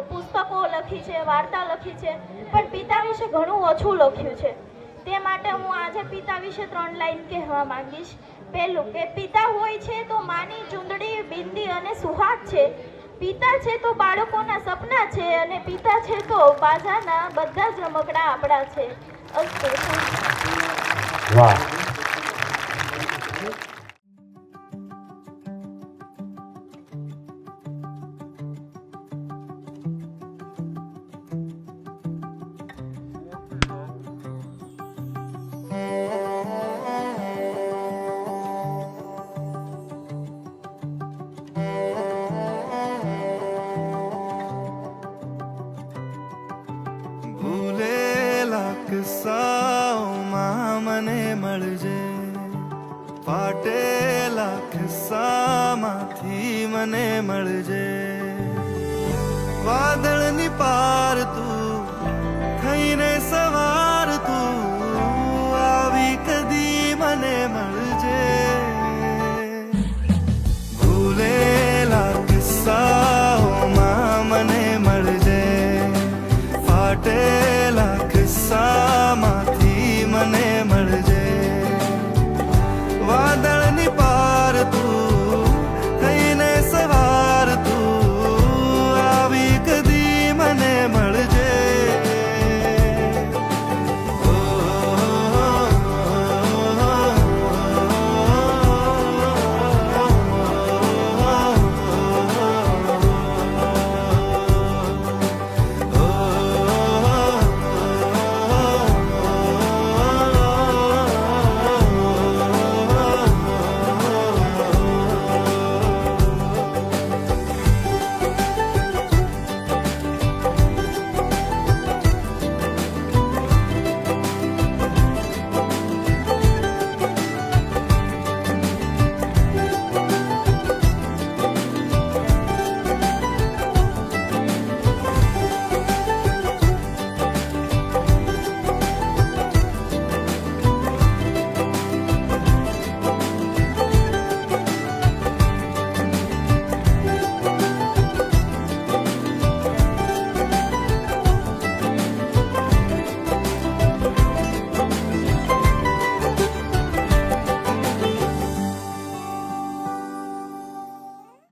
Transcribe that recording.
પુસ્તકો લખી છે, વાર્તા લખી છે, પણ પિતા વિશે ઘણું ઓછું લખ્યું છે. તે માટે હું આજે પિતા વિશે 3 લાઈન કહેવા માંગીશ. પહેલું કે પિતા હોય છે તો માની ચૂંદડી, બિંદી અને સુહાગ છે. પિતા છે તો બાળકોના સપના છે, અને પિતા છે તો બાજાના બધા જ રમકડા આપણા છે. વાહ. કિસ્સાઓમાં મને મળજે, ફાટેલા કિસ્સામાંથી મને મળજે. વાદળની પાર તું થઈને સવાર તું આવી કદી મને મળજે. ભૂલેલા કિસ્સાઓમાં મને